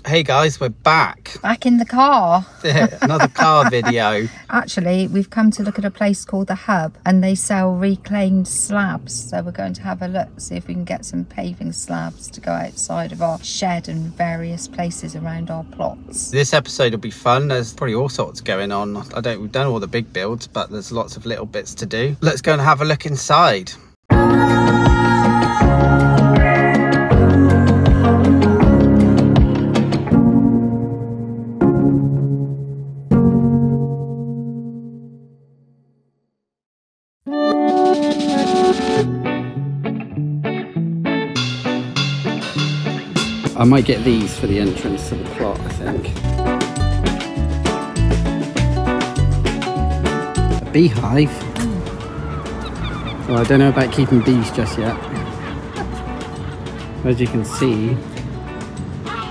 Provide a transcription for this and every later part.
Hey guys, we're back. Back in the car. Another car video. Actually, we've come to look at a place called The Hub and they sell reclaimed slabs. So we're going to have a look, see if we can get some paving slabs to go outside of our shed and various places around our plots. This episode will be fun. There's probably all sorts going on. We've done all the big builds, but there's lots of little bits to do. Let's go and have a look inside. I might get these for the entrance to the plot, I think. A beehive? Well, I don't know about keeping bees just yet. As you can see,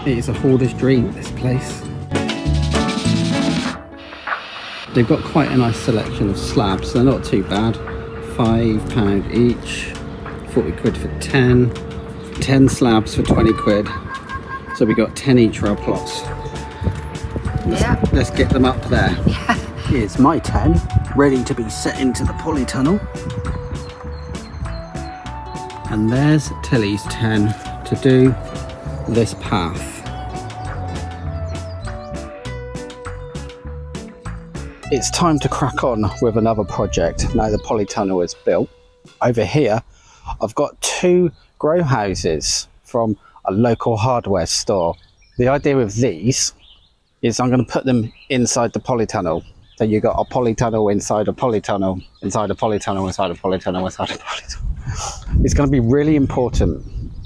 it is a hoarder's dream, this place. They've got quite a nice selection of slabs, they're not too bad. £5 each, 40 quid for 10 slabs for 20 quid. So we got 10 each for our plots. Let's get them up there. Yeah. Here's my 10, ready to be set into the polytunnel. And there's Tilly's 10 to do this path. It's time to crack on with another project. Now the polytunnel is built. Over here, I've got 2 grow houses from a local hardware store. The idea with these is I'm going to put them inside the polytunnel. So you got a polytunnel inside a polytunnel, inside a polytunnel, inside a polytunnel, inside a polytunnel. It's going to be really important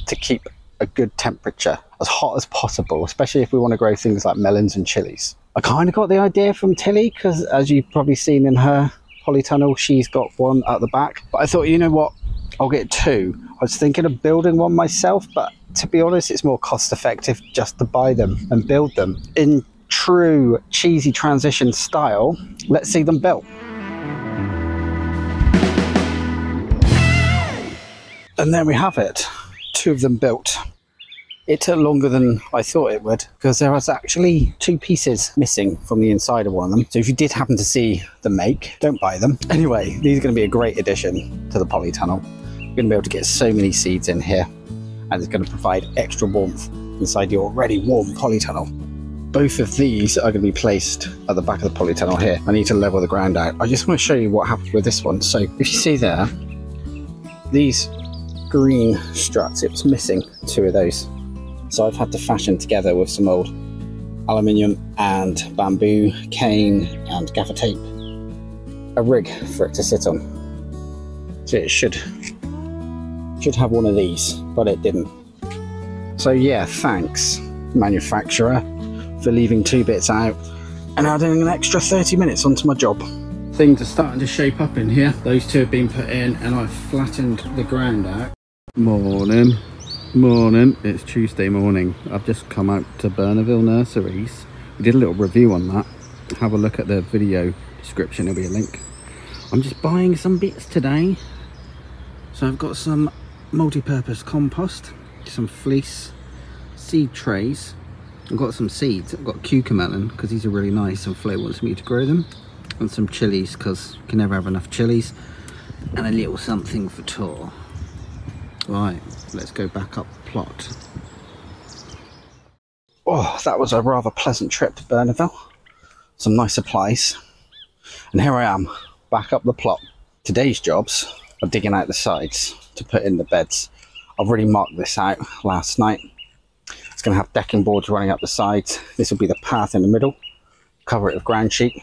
to keep a good temperature, as hot as possible, especially if we want to grow things like melons and chilies. I kind of got the idea from Tilly, because as you've probably seen in her polytunnel, she's got one at the back. But I thought, you know what, I'll get 2. I was thinking of building one myself, but to be honest, it's more cost effective just to buy them and build them. In true cheesy transition style, let's see them built. And there we have it, 2 of them built. It took longer than I thought it would, because there was actually 2 pieces missing from the inside of one of them. So if you did happen to see the make, don't buy them. Anyway, these are going to be a great addition to the polytunnel. You're going to be able to get so many seeds in here, and it's going to provide extra warmth inside the already warm polytunnel. Both of these are going to be placed at the back of the polytunnel here. I need to level the ground out. I just want to show you what happened with this one. So if you see there, these green struts, it was missing 2 of those. So I've had to fashion together with some old aluminium and bamboo, cane and gaffer tape a rig for it to sit on. So it should have one of these, but it didn't. So yeah, thanks manufacturer for leaving 2 bits out and adding an extra 30 minutes onto my job. Things are starting to shape up in here. Those 2 have been put in and I've flattened the ground out. Morning, it's Tuesday morning. I've just come out to Burnaville Nurseries. We did a little review on that. Have a look at the video description, there'll be a link. I'm just buying some bits today. So I've got some multi-purpose compost, some fleece, seed trays. I've got some seeds. I've got cucumber melon because these are really nice and Flo wants me to grow them, and some chilies because you can never have enough chilies, and a little something for Tor. Right, let's go back up the plot. Oh, that was a rather pleasant trip to Burnaville. Some nice supplies, and here I am back up the plot. Today's jobs are digging out the sides to put in the beds. I've already marked this out last night. It's going to have decking boards running up the sides. This will be the path in the middle. Cover it with ground sheet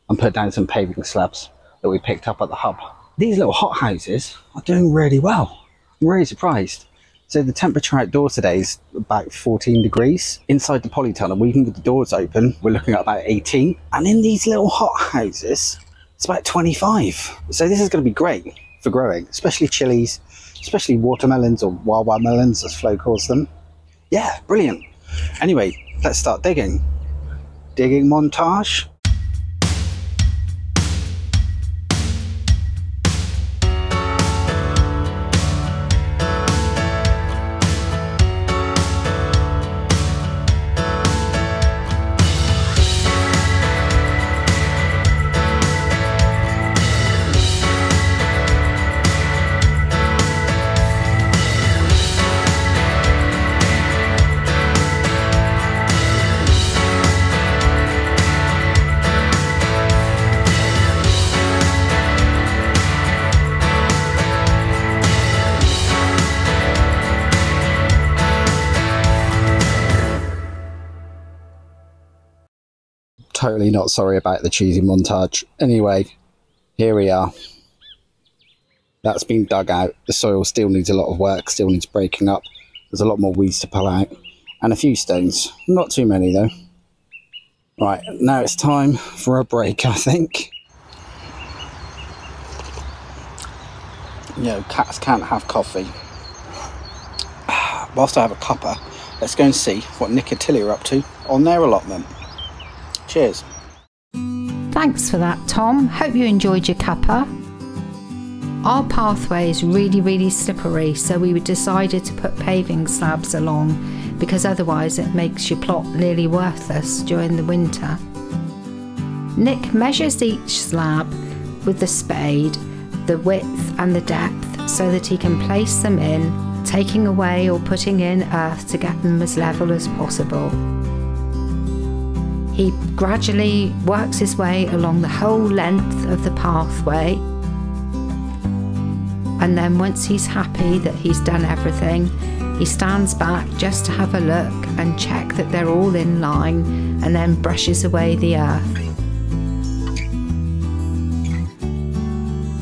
and put down some paving slabs that we picked up at the hub. These little hot houses are doing really well. I'm really surprised. So the temperature outdoors today is about 14 degrees. Inside the polytunnel, even with the doors open, we're looking at about 18. And in these little hot houses, it's about 25. So this is going to be great for growing, especially chilies, especially watermelons or wild melons as Flo calls them. Yeah, brilliant. Anyway, let's start digging. Digging montage. Totally not sorry about the cheesy montage. Anyway, here we are. That's been dug out. The soil still needs a lot of work, still needs breaking up. There's a lot more weeds to pull out. And a few stones. Not too many though. Right, now it's time for a break, I think. You know, cats can't have coffee. Whilst I have a cuppa, let's go and see what Nick and Tilly are up to on their allotment. Cheers. Thanks for that, Tom. Hope you enjoyed your cuppa. Our pathway is really slippery, so we decided to put paving slabs along because otherwise it makes your plot nearly worthless during the winter. Nick measures each slab with the spade, the width and the depth, so that he can place them in, taking away or putting in earth to get them as level as possible. He gradually works his way along the whole length of the pathway, and then once he's happy that he's done everything, he stands back just to have a look and check that they're all in line, and then brushes away the earth.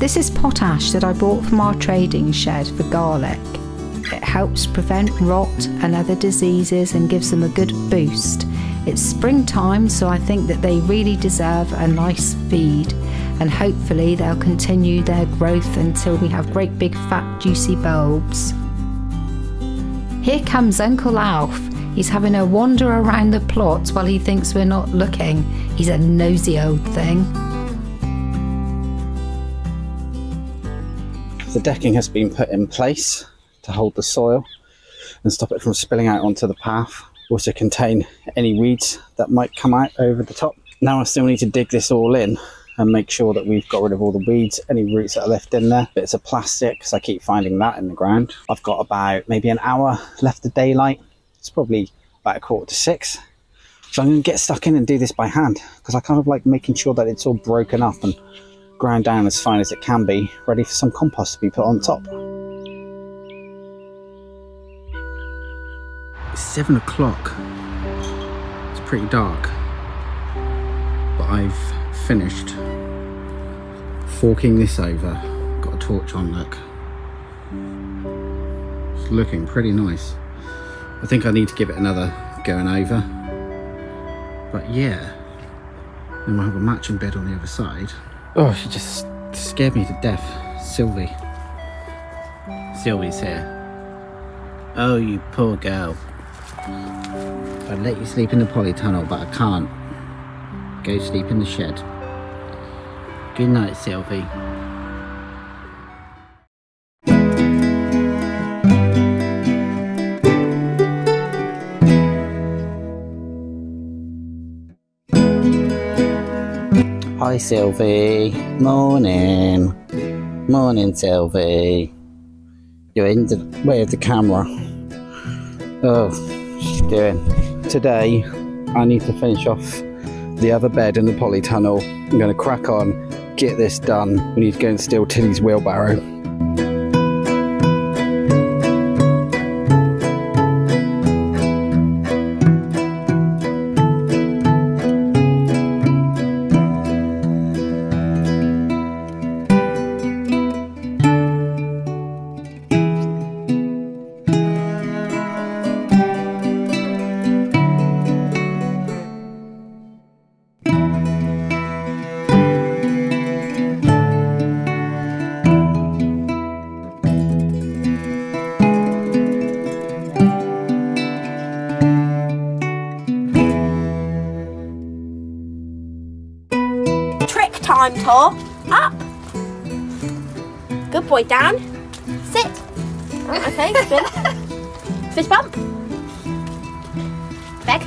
This is potash that I bought from our trading shed for garlic. It helps prevent rot and other diseases and gives them a good boost. It's springtime, so I think that they really deserve a nice feed, and hopefully they'll continue their growth until we have great big fat juicy bulbs. Here comes Uncle Alf. He's having a wander around the plot while he thinks we're not looking. He's a nosy old thing. The decking has been put in place to hold the soil and stop it from spilling out onto the path. Also contain any weeds that might come out over the top. Now I still need to dig this all in and make sure that we've got rid of all the weeds, any roots that are left in there, bits of plastic, because I keep finding that in the ground. I've got about maybe an hour left of daylight. It's probably about 5:45. So I'm going to get stuck in and do this by hand, because I kind of like making sure that it's all broken up and ground down as fine as it can be, ready for some compost to be put on top. It's 7 o'clock. It's pretty dark, but I've finished forking this over. Got a torch on, look. It's looking pretty nice. I think I need to give it another going over, but yeah. Then we'll have a matching bed on the other side. Oh, she just scared me to death. Sylvie. Sylvie's here. Oh, you poor girl. I'd let you sleep in the polytunnel, but I can't. Go sleep in the shed. Good night, Sylvie. Hi, Sylvie. Morning. Morning, Sylvie. You're in the way of the camera. Oh, what's she doing? Today, I need to finish off the other bed in the polytunnel. I'm going to crack on, get this done. We need to go and steal Tilly's wheelbarrow. Time, Tor. Up. Good boy, Dan. Sit. Right, okay, spin. Fist bump. Beg.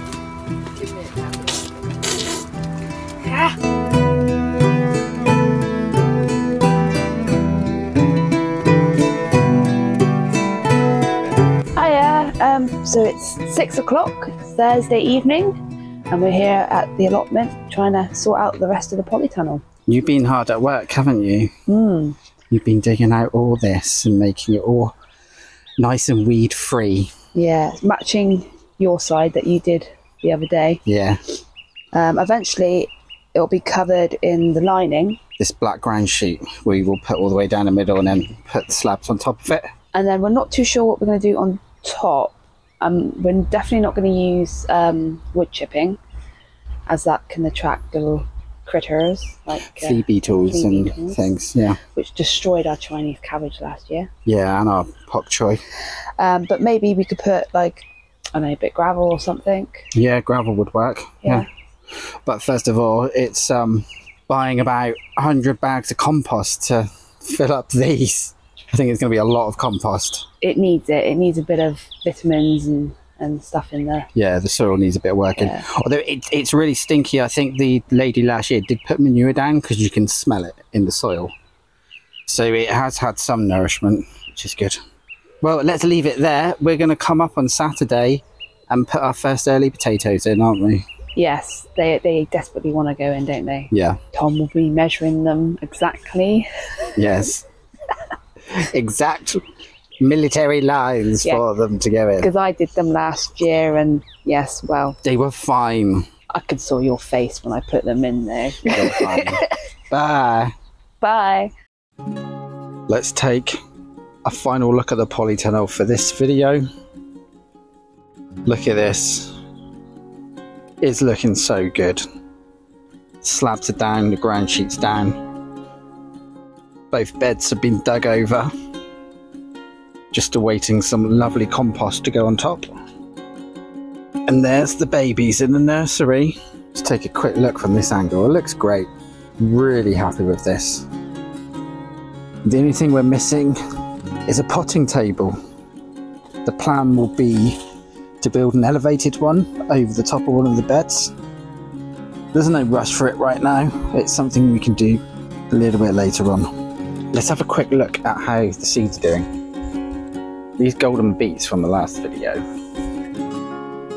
Hiya. So it's 6 o'clock, it's Thursday evening, and we're here at the allotment trying to sort out the rest of the polytunnel. You've been hard at work, haven't you? You've been digging out all this and making it all nice and weed free. Yeah, matching your side that you did the other day. Yeah. Eventually it'll be covered in the lining. This black ground sheet we will put all the way down the middle and then put the slabs on top of it. And then we're not too sure what we're going to do on top. We're definitely not going to use wood chipping, as that can attract little critters like flea beetles and things, yeah, which destroyed our Chinese cabbage last year. Yeah, and our pak choy. But maybe we could put, like, I don't know, a bit gravel or something. Yeah, gravel would work. Yeah. But first of all, it's buying about 100 bags of compost to fill up these. I think it's going to be a lot of compost. It needs it. It needs a bit of vitamins and stuff in there. Yeah, the soil needs a bit of working. Yeah. Although it's really stinky. I think the lady last year did put manure down because you can smell it in the soil. So it has had some nourishment, which is good. Well, let's leave it there. We're going to come up on Saturday and put our first early potatoes in, aren't we? Yes, they desperately want to go in, don't they? Yeah. Tom will be measuring them exactly. Yes. Exact military lines for them to go in. Because I did them last year, and yes, well, they were fine. I could saw your face when I put them in there. They were fine. Bye. Bye. Let's take a final look at the polytunnel for this video. Look at this. It's looking so good. Slabs are down, the ground sheet's down. Both beds have been dug over. Just awaiting some lovely compost to go on top. And there's the babies in the nursery. Let's take a quick look from this angle. It looks great. Really happy with this. The only thing we're missing is a potting table. The plan will be to build an elevated one over the top of one of the beds. There's no rush for it right now. It's something we can do a little bit later on. Let's have a quick look at how the seeds are doing. These golden beets from the last video.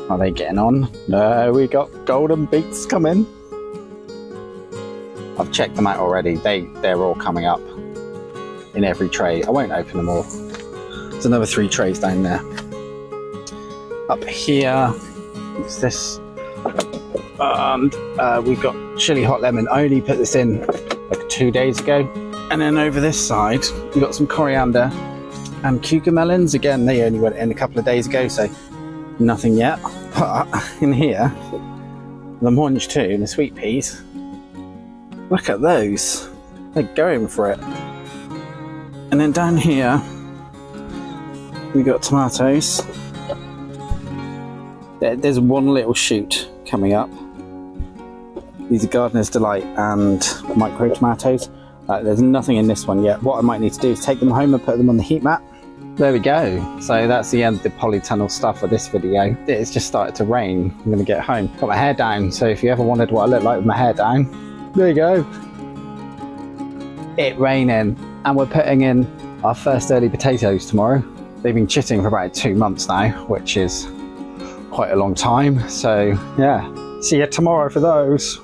Are they getting on? No, we got golden beets coming. I've checked them out already. They're all coming up in every tray. I won't open them all. There's another 3 trays down there. Up here, what's this? And we've got chili hot lemon. I only put this in like 2 days ago. And then over this side, we've got some coriander and cucumber melons. Again, they only went in a couple of days ago, so nothing yet. But in here, the mange too, and the sweet peas. Look at those. They're going for it. And then down here, we got tomatoes. There's one little shoot coming up. These are Gardener's Delight and micro tomatoes. There's nothing in this one yet. What I might need to do is take them home and put them on the heat mat. There we go. So that's the end of the polytunnel stuff for this video. It's just started to rain. I'm going to get home. Got my hair down, so if you ever wondered what I look like with my hair down, there you go. It raining, and we're putting in our first early potatoes tomorrow. They've been chitting for about 2 months now, which is quite a long time. So yeah, see you tomorrow for those.